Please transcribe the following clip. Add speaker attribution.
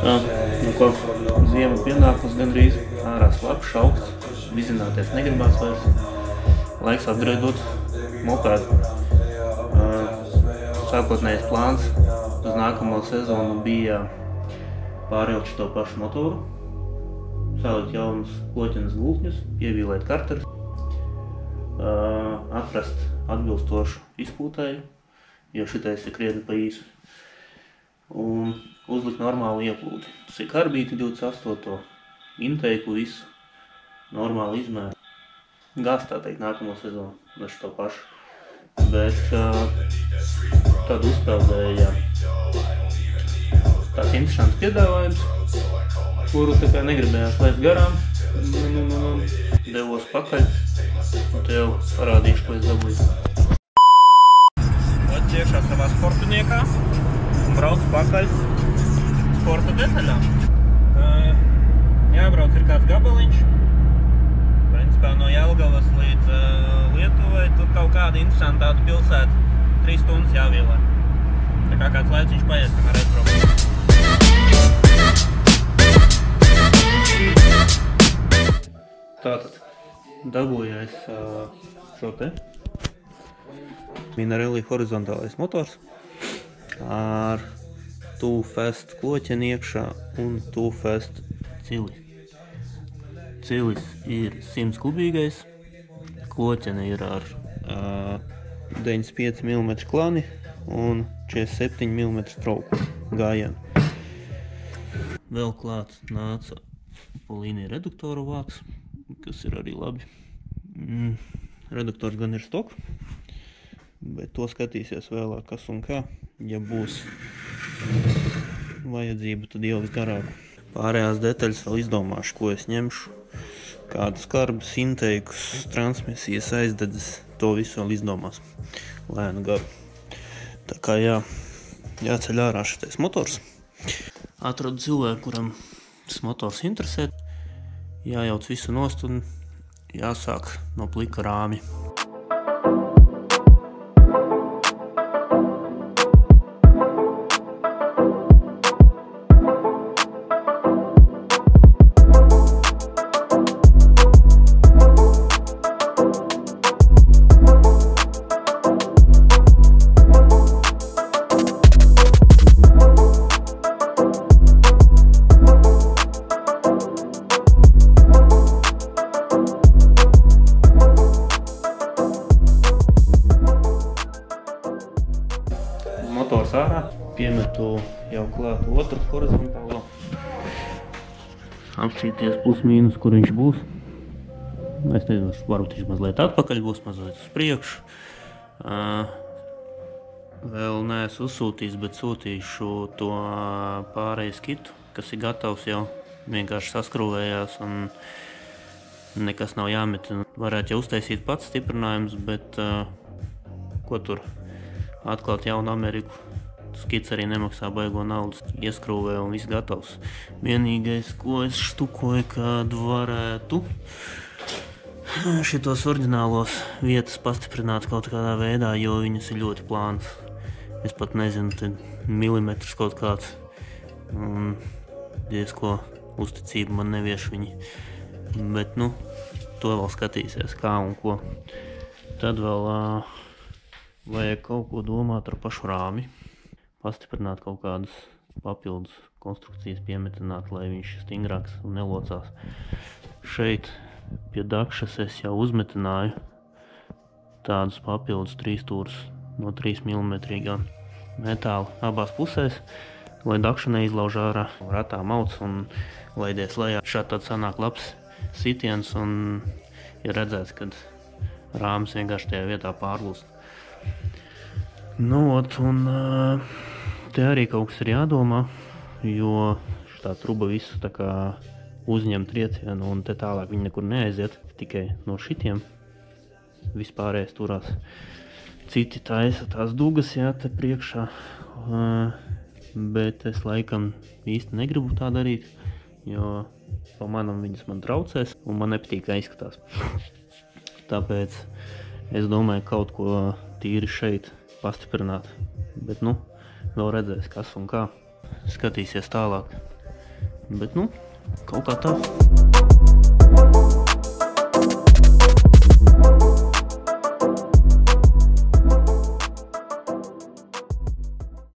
Speaker 1: Tā, nu ko, ziema pienākus gandrīz, ārā slapšs, augsts, vizināties negribās vairs. Laiks apgreidot mopēdu. Sākotnējais plāns uz nākamo sezonu bija pārjaukt to pašu motoru, salikt jaunus kloķenes gultņus, ievīlēt karteres, atrast atbilstošu izpūtēju, jo šitais ir krietni pa īsu, un uzlikt normālu ieplūdi. Tas ir karbīti 28. inteiku, visu normālu izmēru. Gās tā teikt nākamo sezonu, ar to pašu. Bet tad uzpeldēja tāds interesants piedāvājums, kuru tā kā negribējās laist garām. Devos pakaļ un tev parādīšu, ko es dabūju. Ot iekšā savā sportuniekā un brauc pakaļ sporta detaļām. Jābrauc ir kāds gabaliņš. Principā no Jelgavas līdz Lietuvai, tur kaut kāda interesantāta pilsēta, 3 stundas jāvielē. Tā kā kāds laiciņš paies, kamēr aizbrauc. Tātad, dabūju es šo te Minarelli horizontālais motors ar Too Fast kloķeni iekšā un Too Fast cili. Cilis ir 100 kubīgais, kloķene ir ar 95 mm klani un 47 mm trauku gājienu. Vēl klāt nāca polīnija reduktoru vāks, kas ir arī labi. Reduktors gan ir stok, bet to skatīsies vēlāk kas un kā. Ja būs vajadzība, tad ieliks garāku. Pārējās detaļas vēl izdomāšu, ko es ņemšu. Kādas skarbas, inteikus, transmisijas, aizdedzes, to visu vēl izdomās. Lēnu garu. Tā kā jāceļ ārā šitais motors. Atradu cilvēku, kuram tas motors interesē. Jājauc visu nost un jāsāk no plika rāmi. Motors ārā, piemetu jau klāt otru horizontālo. Apšķīties plus mīnus, kur viņš būs. Es nezinu, varbūt viņš mazliet atpakaļ būs, mazliet uz priekšu. Vēl neesmu uzsūtījis, bet sūtīšu to pārējais kitu, kas ir gatavs jau. Vienkārši saskrūvējās un nekas nav jāmet. Varētu jau uztaisīt pats stiprinājums, bet ko tur? Atklāt jaunu Ameriku. Skits arī nemaksā baigo naudas. Ieskrūvē un viss gatavs. Vienīgais, ko es štukoju, kad varētu šitos oriģinālos vietas pastiprināt kaut kādā veidā, jo viņas ir ļoti plānas. Es pat nezinu, te milimetrs kaut kāds. Un diezko uzticību man nevieš viņi. Bet, nu, to vēl skatīsies, kā un ko. Tad vēl vajag kaut ko domāt ar pašu rāmi, pastiprināt kaut kādas papildus konstrukcijas, piemetināt, lai viņš stingrāks un nelocās. Šeit pie dakšas es jau uzmetināju tādus papildus 3 stūrus no 3 mm metāla abās pusēs, lai dakša neizlauž ārā. Ratā mauc un laidies lejā. Šādi tad sanāk labs sitiens un ir redzēts, kad rāmis vienkārši tajā vietā pārlūst. Nu, un te arī kaut kas ir jādomā, jo šitā truba visu tā kā uzņem triecienu un te tālāk viņi nekur neaiziet, tikai no šitiem vispārējais turās. Citi taisa tās dugas, jā, te priekšā, bet es laikam īsti negribu tā darīt, jo pa manam viņas man traucēs un man nepatīk, kā izskatās. Tāpēc es domāju kaut ko tīri šeit pastiprināt, bet nu, vēl redzēs kas un kā. Skatīsies tālāk. Bet, nu, kaut kā tā.